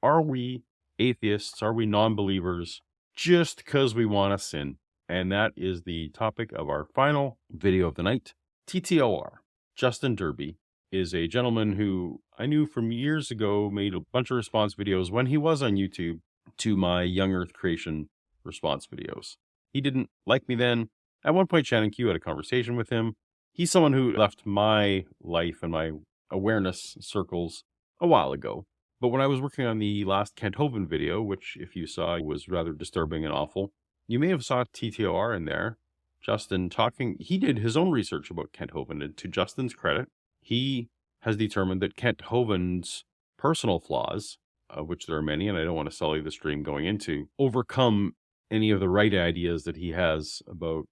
Are we atheists? Are we non-believers just because we want to sin? And that is the topic of our final video of the night. TTOR, Justin Derby, is a gentleman who I knew from years ago, made a bunch of response videos when he was on YouTube to my young Earth creation response videos. He didn't like me then. At one point, Shannon Q had a conversation with him. He's someone who left my life and my awareness circles a while ago. But when I was working on the last Kent Hovind video, which if you saw was rather disturbing and awful, you may have saw TTOR in there. Justin talking, he did his own research about Kent Hovind, and to Justin's credit, he has determined that Kent Hovind's personal flaws, of which there are many, and I don't want to sully the stream going into, overcome any of the right ideas that he has about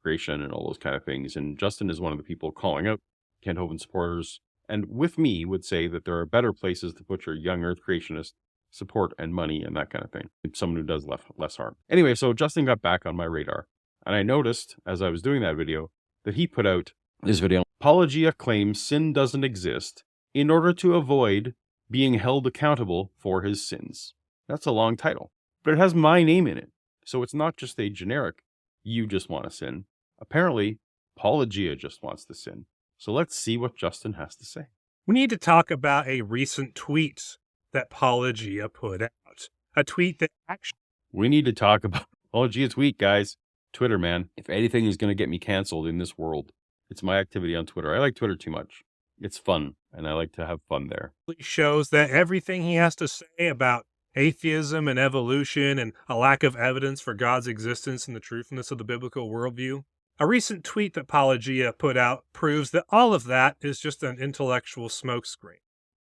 creation and all those kind of things. And Justin is one of the people calling out Kent Hovind supporters, and with me would say that there are better places to put your young Earth creationist support and money and that kind of thing. Someone who does less harm. Anyway, so Justin got back on my radar, and I noticed as I was doing that video that he put out this video. Paulogia claims sin doesn't exist in order to avoid being held accountable for his sins. That's a long title, but it has my name in it. So it's not just a generic, you just want to sin. Apparently, Paulogia just wants to sin. So let's see what Justin has to say. We need to talk about a recent tweet that Paulogia put out. A tweet that actually... We need to talk about Paulogia's tweet, guys. Twitter, man. If anything is going to get me canceled in this world, it's my activity on Twitter. I like Twitter too much. It's fun, and I like to have fun there. Shows that everything he has to say about atheism and evolution and a lack of evidence for God's existence and the truthfulness of the biblical worldview. A recent tweet that Paulogia put out proves that all of that is just an intellectual smokescreen.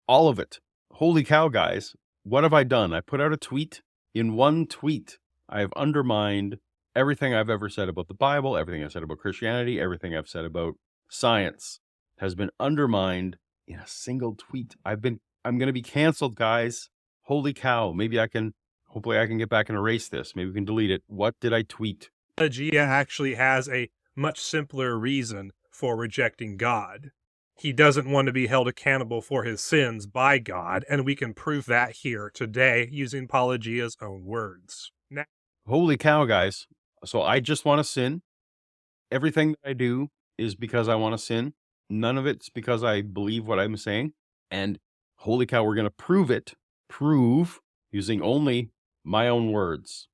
All of it. Holy cow, guys. What have I done? I put out a tweet. In one tweet, I have undermined everything I've ever said about the Bible, everything I've said about Christianity, everything I've said about science has been undermined in a single tweet. I'm going to be canceled, guys. Holy cow. Hopefully I can get back and erase this. Maybe we can delete it. What did I tweet? Paulogia actually has a much simpler reason for rejecting God. He doesn't want to be held accountable for his sins by God, and we can prove that here today using Paulogia's own words. Now, holy cow, guys. So I just want to sin. Everything that I do is because I want to sin. None of it's because I believe what I'm saying. And holy cow, we're going to prove it. Prove using only my own words.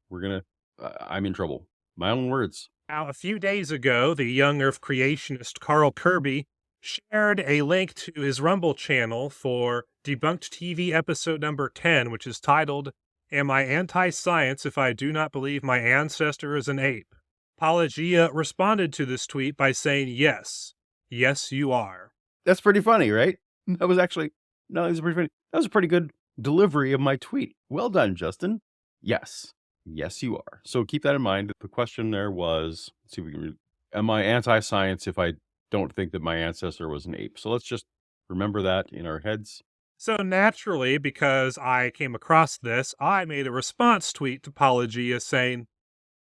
I'm in trouble. My own words. Now, a few days ago, the young Earth creationist Carl Kirby shared a link to his Rumble channel for Debunked TV episode number 10, which is titled, Am I Anti-Science If I Do Not Believe My Ancestor is an Ape? Paulogia responded to this tweet by saying, yes, you are. That's pretty funny, right? That was pretty funny. That was a pretty good delivery of my tweet. Well done, Justin. Yes, you are. So keep that in mind. The question there was, let's see if we can am I anti-science if I don't think that my ancestor was an ape? So let's just remember that in our heads. So naturally, because I came across this, I made a response tweet to Paulogia saying,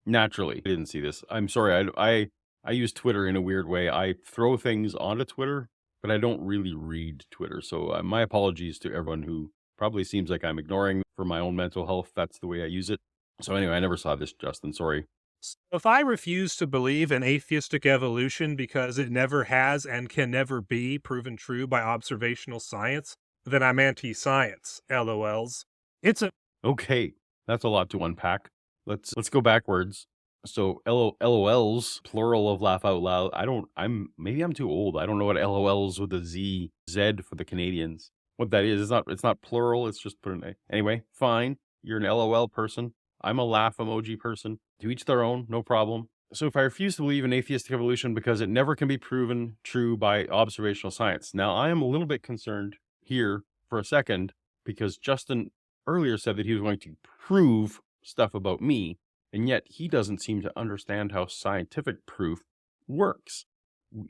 naturally, I didn't see this. I'm sorry. I use Twitter in a weird way. I throw things onto Twitter, but I don't really read Twitter. So my apologies to everyone who probably seems like I'm ignoring for my own mental health. That's the way I use it. So anyway, I never saw this, Justin. Sorry. So if I refuse to believe in atheistic evolution because it never has and can never be proven true by observational science, then I'm anti-science, LOLs. Okay, that's a lot to unpack. Let's go backwards. So LOLs, plural of laugh out loud. Maybe I'm too old. I don't know what LOLs with a Z for the Canadians. What that is, it's not plural. It's just put an A. Anyway, fine. You're an LOL person. I'm a laugh emoji person. To each their own, no problem. So if I refuse to believe in atheistic evolution because it never can be proven true by observational science. Now, I am a little bit concerned here for a second because Justin earlier said that he was going to prove stuff about me, and yet he doesn't seem to understand how scientific proof works.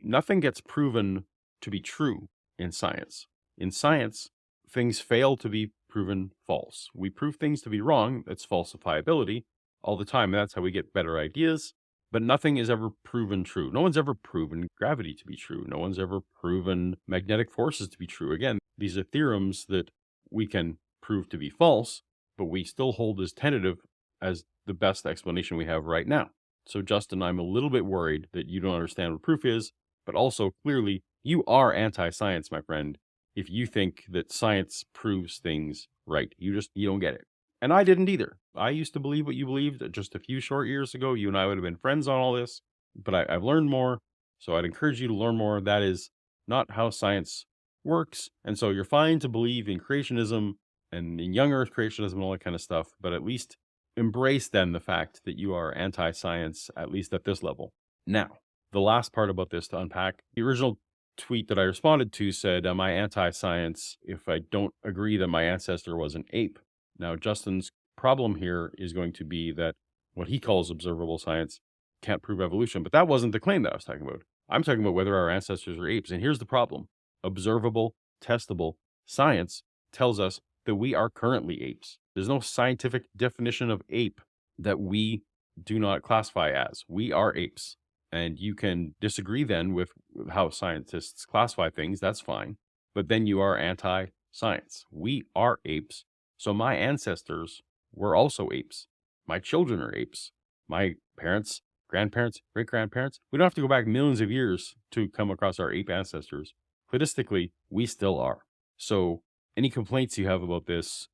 Nothing gets proven to be true in science. In science, things fail to be proven false. We prove things to be wrong, that's falsifiability, all the time, and that's how we get better ideas, but nothing is ever proven true. No one's ever proven gravity to be true. No one's ever proven magnetic forces to be true. Again, these are theorems that we can proved to be false, but we still hold as tentative as the best explanation we have right now. So, Justin, I'm a little bit worried that you don't understand what proof is, but also clearly you are anti-science, my friend, if you think that science proves things right. You don't get it. And I didn't either. I used to believe what you believed just a few short years ago. You and I would have been friends on all this, but I've learned more. So I'd encourage you to learn more. That is not how science works. And so you're fine to believe in creationism and in young earth creationism and all that kind of stuff, but at least embrace then the fact that you are anti-science, at least at this level. Now, the last part about this to unpack, the original tweet that I responded to said, am I anti-science if I don't agree that my ancestor was an ape? Now, Justin's problem here is going to be that what he calls observable science can't prove evolution, but that wasn't the claim that I was talking about. I'm talking about whether our ancestors are apes, and here's the problem. Observable, testable science tells us that we are currently apes. There's no scientific definition of ape that we do not classify as. We are apes. And you can disagree then with how scientists classify things. That's fine. But then you are anti-science. We are apes. So my ancestors were also apes. My children are apes. My parents, grandparents, great-grandparents. We don't have to go back millions of years to come across our ape ancestors. Statistically, we still are. So any complaints you have about this,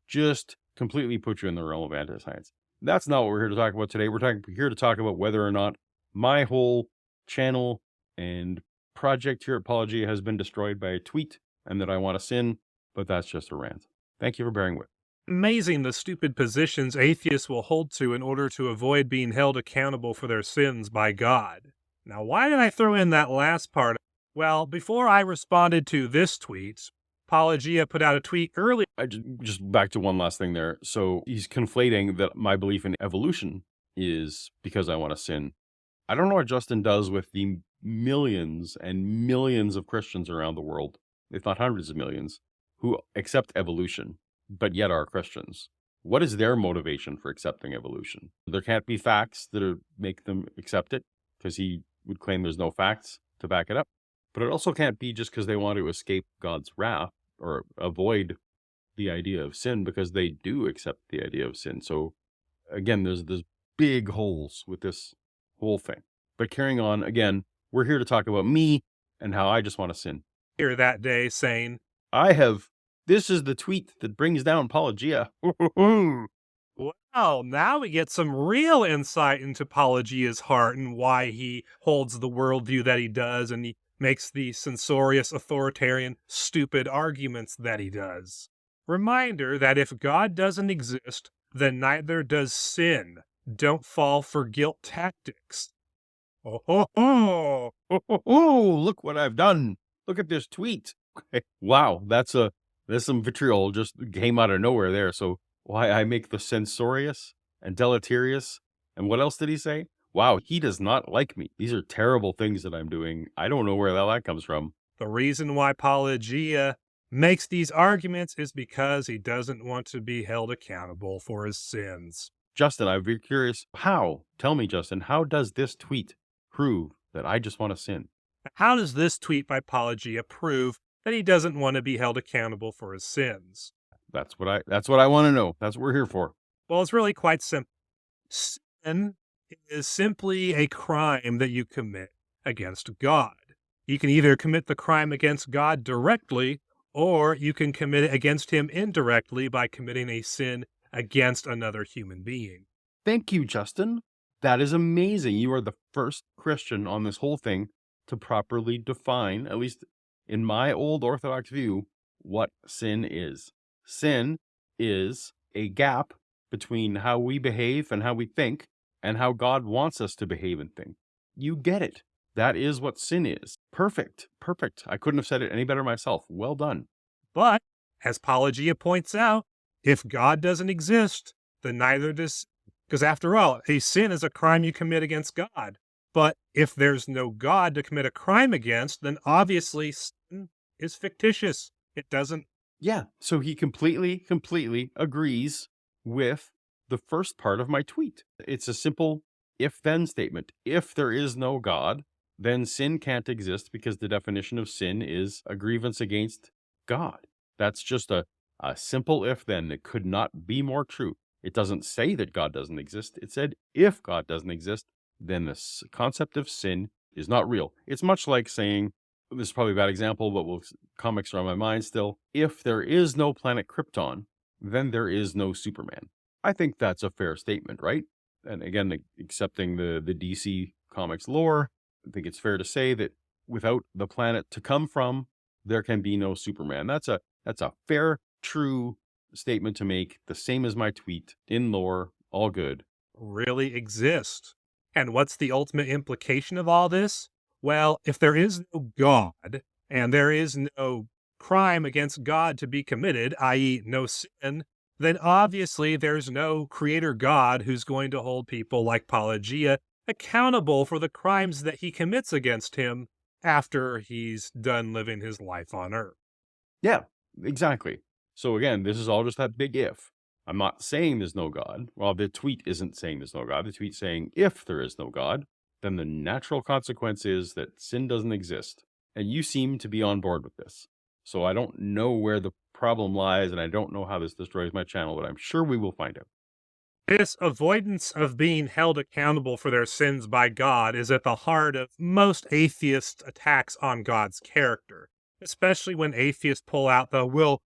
just completely put you in the realm of anti-science. That's not what we're here to talk about today. We're here to talk about whether or not my whole channel and project here at Paulogia has been destroyed by a tweet and that I want to sin, but that's just a rant. Thank you for bearing with. Amazing the stupid positions atheists will hold to in order to avoid being held accountable for their sins by God. Now, why did I throw in that last part? Well, before I responded to this tweet, Paulogia put out a tweet earlier. I just back to one last thing there. So he's conflating that my belief in evolution is because I want to sin. I don't know what Justin does with the millions and millions of Christians around the world, if not hundreds of millions, who accept evolution, but yet are Christians. What is their motivation for accepting evolution? There can't be facts that make them accept it, because he would claim there's no facts to back it up. But it also can't be just because they want to escape God's wrath or avoid the idea of sin, because they do accept the idea of sin. So again, there's big holes with this whole thing. But carrying on, again, we're here to talk about me and how I just want to sin. Here that day saying, this is the tweet that brings down Paulogia. Well, now we get some real insight into Paulogia's heart and why he holds the worldview that he does, and he makes the censorious, authoritarian, stupid arguments that he does. Reminder that if God doesn't exist, then neither does sin. Don't fall for guilt tactics. Oh, ho, ho. Oh, ho, ho. Look what I've done. Look at this tweet. Wow, there's some vitriol just came out of nowhere there. So why I make the censorious and deleterious. And what else did he say? Wow, he does not like me. These are terrible things that I'm doing. I don't know where that comes from. The reason why Paulogia makes these arguments is because he doesn't want to be held accountable for his sins. Justin, I'd be curious, tell me, Justin, how does this tweet prove that I just want to sin? How does this tweet by Paulogia prove that he doesn't want to be held accountable for his sins? That's what I want to know. That's what we're here for. Well, it's really quite simple. Sin is simply a crime that you commit against God. You can either commit the crime against God directly, or you can commit it against him indirectly by committing a sin against another human being. Thank you, Justin. That is amazing. You are the first Christian on this whole thing to properly define, at least in my old Orthodox view, what sin is. Sin is a gap between how we behave and how we think and how God wants us to behave and think. You get it. That is what sin is. Perfect. I couldn't have said it any better myself. Well done. But, as Paulogia points out, if God doesn't exist, then neither does... Because after all, a sin is a crime you commit against God. But if there's no God to commit a crime against, then obviously sin is fictitious. It doesn't... Yeah, so he completely agrees with the first part of my tweet. It's a simple if-then statement. If there is no God, then sin can't exist because the definition of sin is a grievance against God. That's just a A simple if-then that could not be more true. It doesn't say that God doesn't exist. It said if God doesn't exist, then the concept of sin is not real. It's much like saying, this is probably a bad example, but comics are on my mind still. If there is no planet Krypton, then there is no Superman. I think that's a fair statement, right? And again, accepting the DC Comics lore, I think it's fair to say that without the planet to come from, there can be no Superman. That's a fair, true statement to make. The same as my tweet in lore, all good. Really exist. And what's the ultimate implication of all this? Well, if there is no God and there is no crime against God to be committed, i.e., no sin, then obviously there's no creator God who's going to hold people like Paulogia accountable for the crimes that he commits against him after he's done living his life on Earth. Yeah, exactly. So again, this is all just that big if. I'm not saying there's no God. Well, the tweet isn't saying there's no God. The tweet's saying if there is no God, then the natural consequence is that sin doesn't exist. And you seem to be on board with this. So I don't know where the problem lies, and I don't know how this destroys my channel, but I'm sure we will find out. This avoidance of being held accountable for their sins by God is at the heart of most atheist attacks on God's character, especially when atheists pull out the, well,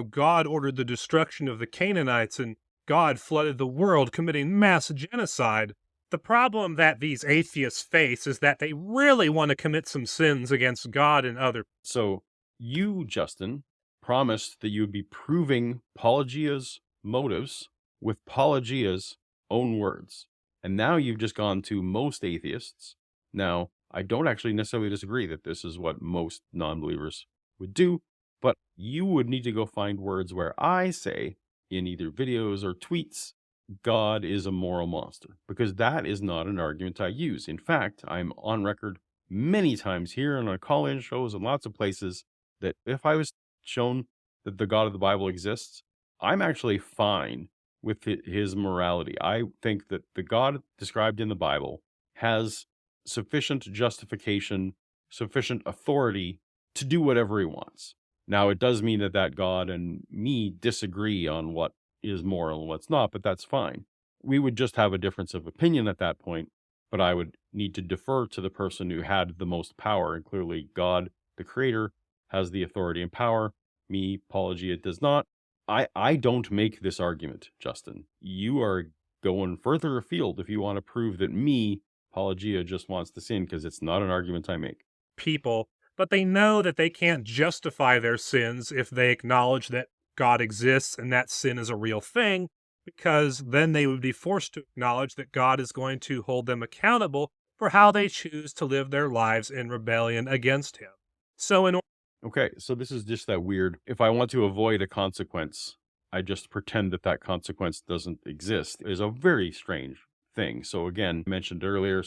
God ordered the destruction of the Canaanites and God flooded the world, committing mass genocide. The problem that these atheists face is that they really want to commit some sins against God and others. So you, Justin, promised that you would be proving Paulogia's motives with Paulogia's own words. And now you've just gone to most atheists. Now, I don't actually necessarily disagree that this is what most non-believers would do, but you would need to go find words where I say in either videos or tweets, God is a moral monster, because that is not an argument I use. In fact, I'm on record many times here and on call-in shows and lots of places that if I was shown that the God of the Bible exists, I'm actually fine with his morality. I think that the God described in the Bible has sufficient justification, sufficient authority to do whatever he wants. Now, it does mean that that God and me disagree on what is moral and what's not, but that's fine. We would just have a difference of opinion at that point, but I would need to defer to the person who had the most power, and clearly God, the creator, has the authority and power. Me, Paulogia, does not. I don't make this argument, Justin. You are going further afield if you want to prove that me, Paulogia, just wants to sin, because it's not an argument I make. People, but they know that they can't justify their sins if they acknowledge that God exists and that sin is a real thing, because then they would be forced to acknowledge that God is going to hold them accountable for how they choose to live their lives in rebellion against him. So Okay, so this is just that weird, if I want to avoid a consequence, I just pretend that that consequence doesn't exist. It is a very strange thing. So again, I mentioned earlier,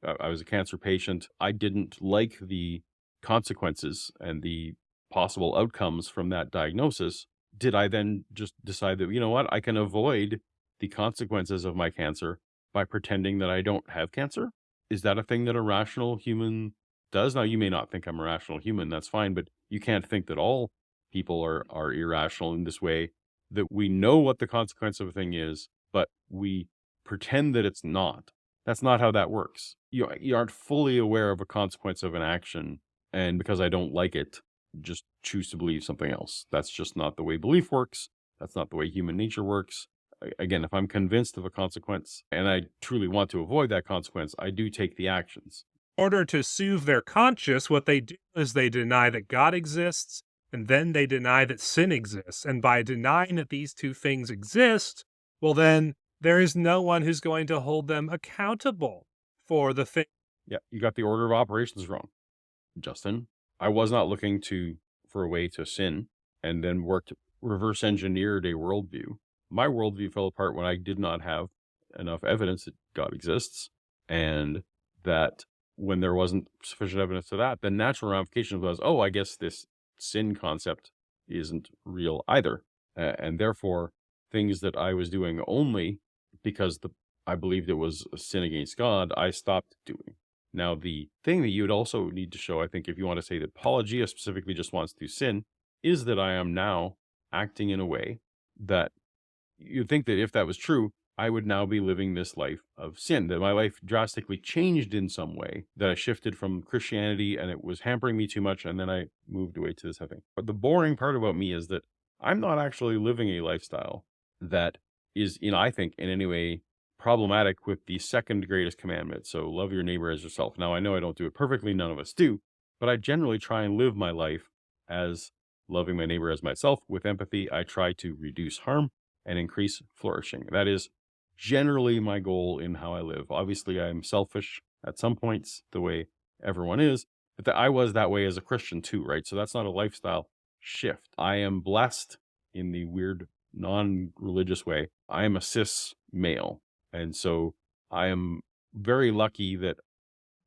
I was a cancer patient. I didn't like the consequences and the possible outcomes from that diagnosis. Did I then just decide that, you know what, I can avoid the consequences of my cancer by pretending that I don't have cancer? Is that a thing that a rational human does? Now, you may not think I'm a rational human, that's fine, but you can't think that all people are irrational in this way, that we know what the consequence of a thing is, but we pretend that it's not. That's not how that works. You aren't fully aware of a consequence of an action, and because I don't like it, just choose to believe something else. That's just not the way belief works. That's not the way human nature works. Again, if I'm convinced of a consequence and I truly want to avoid that consequence, I do take the actions. in order to soothe their conscience, what they do is they deny that God exists, and then they deny that sin exists. And by denying that these two things exist, well, then there is no one who's going to hold them accountable for the thing. Yeah, you got the order of operations wrong, Justin. I was not looking for a way to sin and then reverse engineered a worldview. My worldview fell apart when I did not have enough evidence that God exists, and that when there wasn't sufficient evidence to that, the natural ramification was, oh, I guess this sin concept isn't real either. And therefore, things that I was doing only because I believed it was a sin against God, I stopped doing. Now, the thing that you would also need to show, I think, if you want to say that Paulogia specifically just wants to sin, is that I am now acting in a way that you'd think that if that was true, I would now be living this life of sin, that my life drastically changed in some way, that I shifted from Christianity and it was hampering me too much, and then I moved away to this other thing. But the boring part about me is that I'm not actually living a lifestyle that is, I think, in any way problematic with the second greatest commandment. So love your neighbor as yourself. Now, I know I don't do it perfectly, none of us do, but I generally try and live my life as loving my neighbor as myself with empathy. I try to reduce harm and increase flourishing. That is generally my goal in how I live. Obviously, I'm selfish at some points, the way everyone is, but that I was that way as a Christian too, right? So that's not a lifestyle shift. I am blessed in the weird non-religious way. I am a cis male, and so I am very lucky that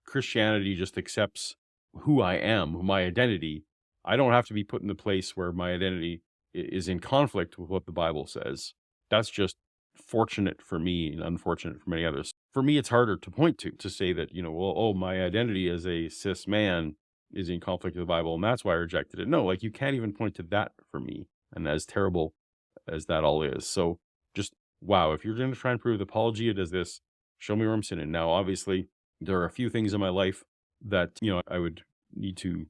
Christianity just accepts who I am, my identity. I don't have to be put in the place where my identity is in conflict with what the Bible says. That's just fortunate for me and unfortunate for many others. For me, it's harder to point to say that, well, oh, my identity as a cis man is in conflict with the Bible, and that's why I rejected it. No, like, you can't even point to that for me, and as terrible as that all is. So just, wow, if you're going to try and prove that Paulogia does this, show me where I'm sinning. Now, obviously, there are a few things in my life that, I would need to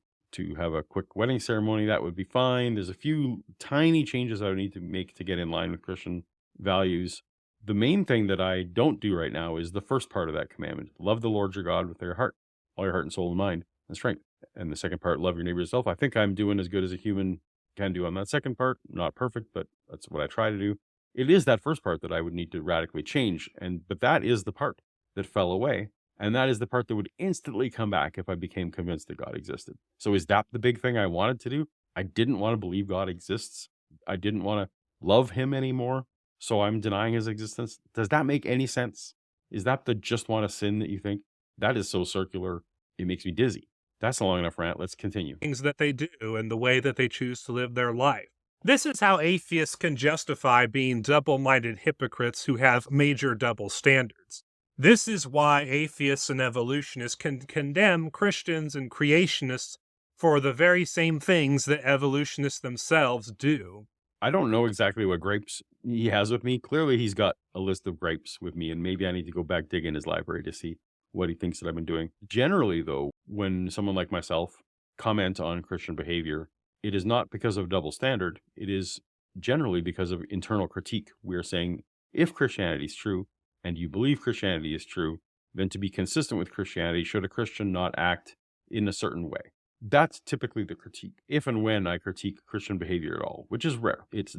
have a quick wedding ceremony. That would be fine. There's a few tiny changes I would need to make to get in line with Christian values. The main thing that I don't do right now is the first part of that commandment. Love the Lord your God with your heart, all your heart and soul and mind and strength. And the second part, love your neighbor as yourself. I think I'm doing as good as a human can do on that second part. Not perfect, but that's what I try to do. It is that first part that I would need to radically change. But that is the part that fell away. And that is the part that would instantly come back if I became convinced that God existed. So is that the big thing I wanted to do? I didn't want to believe God exists. I didn't want to love him anymore. So I'm denying his existence. Does that make any sense? Is that the just want to sin that you think? That is so circular, it makes me dizzy. That's a long enough rant. Let's continue. Things that they do and the way that they choose to live their life. This is how atheists can justify being double-minded hypocrites who have major double standards. This is why atheists and evolutionists can condemn Christians and creationists for the very same things that evolutionists themselves do. I don't know exactly what gripes he has with me. Clearly, he's got a list of gripes with me, and maybe I need to go back dig in his library to see what he thinks that I've been doing. Generally, though, when someone like myself comment on Christian behavior, it is not because of double standard. It is generally because of internal critique. We are saying, if Christianity is true, and you believe Christianity is true, then to be consistent with Christianity, should a Christian not act in a certain way? That's typically the critique, if and when I critique Christian behavior at all, which is rare. It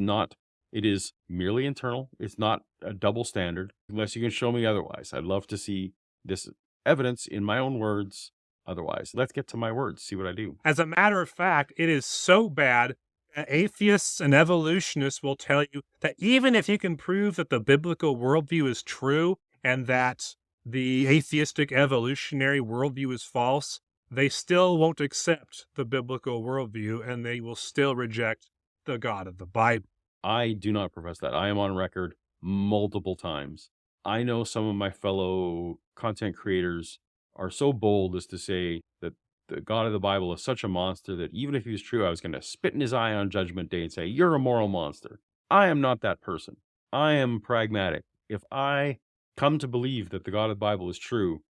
is merely internal. It's not a double standard, unless you can show me otherwise. I'd love to see this evidence in my own words otherwise. Let's get to my words, see what I do. As a matter of fact, it is so bad that atheists and evolutionists will tell you that even if you can prove that the biblical worldview is true and that the atheistic evolutionary worldview is false, they still won't accept the biblical worldview and they will still reject the God of the Bible. I do not profess that. I am on record multiple times. I know some of my fellow content creators are so bold as to say that the God of the Bible is such a monster that even if he was true, I was going to spit in his eye on Judgment Day and say, you're a moral monster. I am not that person. I am pragmatic. If I come to believe that the God of the Bible is true,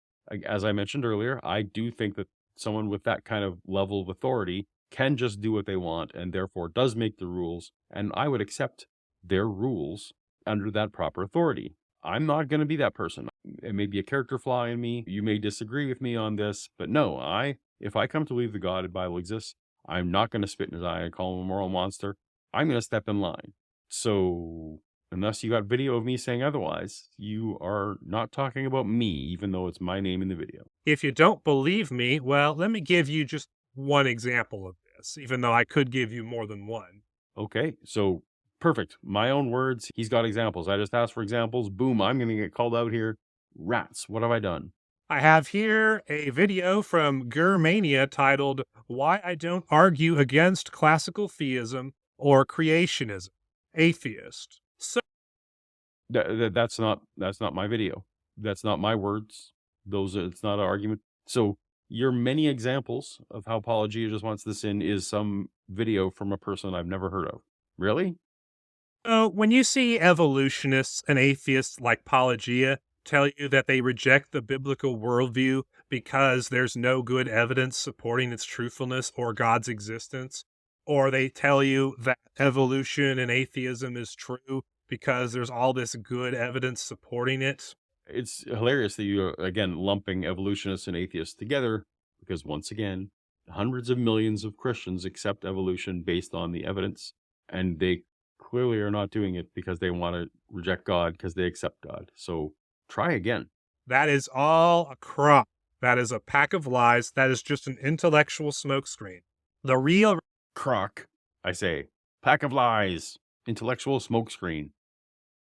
as I mentioned earlier, I do think that someone with that kind of level of authority can just do what they want and therefore does make the rules, and I would accept their rules under that proper authority. I'm not going to be that person. It may be a character flaw in me. You may disagree with me on this, but no, if I come to believe the God of the Bible exists, I'm not going to spit in his eye and call him a moral monster. I'm going to step in line. So unless you got video of me saying otherwise, you are not talking about me, even though it's my name in the video. If you don't believe me, well, let me give you just one example of this, even though I could give you more than one. Okay, so perfect. My own words. He's got examples. I just asked for examples. Boom, I'm going to get called out here. Rats, what have I done? I have here a video from Germania titled, Why I Don't Argue Against Classical Theism or Creationism. Atheist. So That's not my video. That's not my words. It's not an argument. So your many examples of how Paulogia just wants this in is some video from a person I've never heard of. Really? So, when you see evolutionists and atheists like Paulogia tell you that they reject the biblical worldview because there's no good evidence supporting its truthfulness or God's existence, or they tell you that evolution and atheism is true because there's all this good evidence supporting it. It's hilarious that you're, again, lumping evolutionists and atheists together because, once again, hundreds of millions of Christians accept evolution based on the evidence, and they clearly are not doing it because they want to reject God because they accept God. So try again. That is all a crock. That is a pack of lies. That is just an intellectual smokescreen. The real Crock, I say. Pack of lies. Intellectual smokescreen.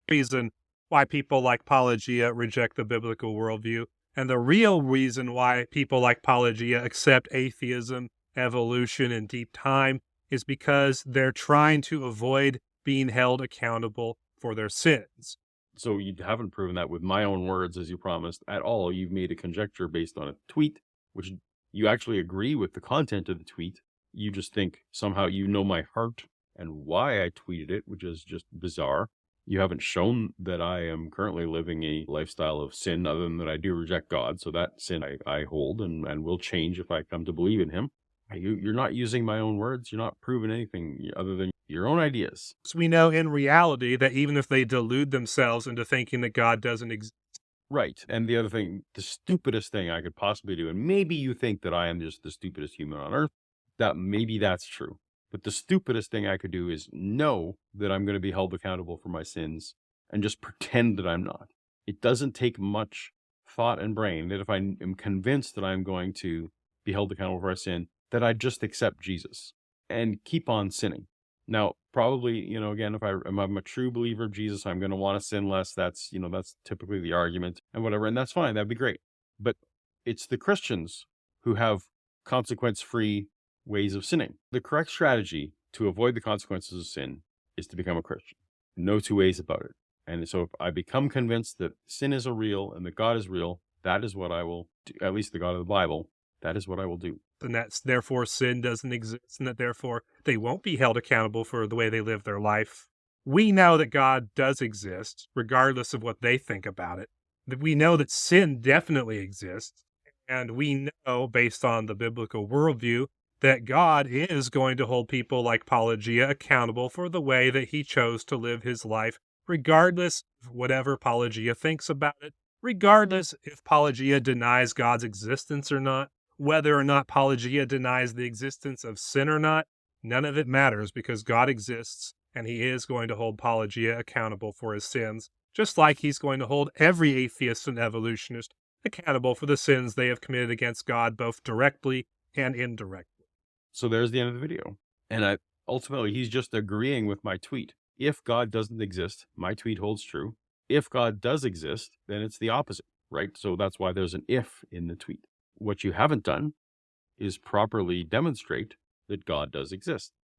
reason why people like Paulogia reject the biblical worldview, and the real reason why people like Paulogia accept atheism, evolution, and deep time is because they're trying to avoid being held accountable for their sins. So you haven't proven that with my own words, as you promised, at all. You've made a conjecture based on a tweet, which you actually agree with the content of the tweet. You just think somehow you know my heart and why I tweeted it, which is just bizarre. You haven't shown that I am currently living a lifestyle of sin, other than that I do reject God. So that sin I hold and will change if I come to believe in him. You're not using my own words. You're not proving anything other than your own ideas. So we know in reality that even if they delude themselves into thinking that God doesn't exist, Right. And the other thing, the stupidest thing I could possibly do, and maybe you think that I am just the stupidest human on earth, that maybe that's true. But the stupidest thing I could do is know that I'm going to be held accountable for my sins and just pretend that I'm not. It doesn't take much thought and brain that if I am convinced that I'm going to be held accountable for my sin, that I just accept Jesus and keep on sinning. Now, probably, again, if I'm a true believer of Jesus, I'm going to want to sin less. That's typically the argument and whatever. And that's fine. That'd be great. But it's the Christians who have consequence-free ways of sinning. The correct strategy to avoid the consequences of sin is to become a Christian. No two ways about it. And so if I become convinced that sin is real and that God is real, that is what I will do, at least the God of the Bible, that is what I will do. and that's therefore sin doesn't exist, and that therefore they won't be held accountable for the way they live their life. We know that God does exist, regardless of what they think about it. That we know that sin definitely exists, and we know, based on the biblical worldview, that God is going to hold people like Paulogia accountable for the way that he chose to live his life, regardless of whatever Paulogia thinks about it, regardless if Paulogia denies God's existence or not, whether or not Paulogia denies the existence of sin or not. None of it matters because God exists and he is going to hold Paulogia accountable for his sins, just like he's going to hold every atheist and evolutionist accountable for the sins they have committed against God, both directly and indirectly. So there's the end of the video. And ultimately, he's just agreeing with my tweet. If God doesn't exist, my tweet holds true. If God does exist, then it's the opposite, right? So that's why there's an if in the tweet. What you haven't done is properly demonstrate that God does exist.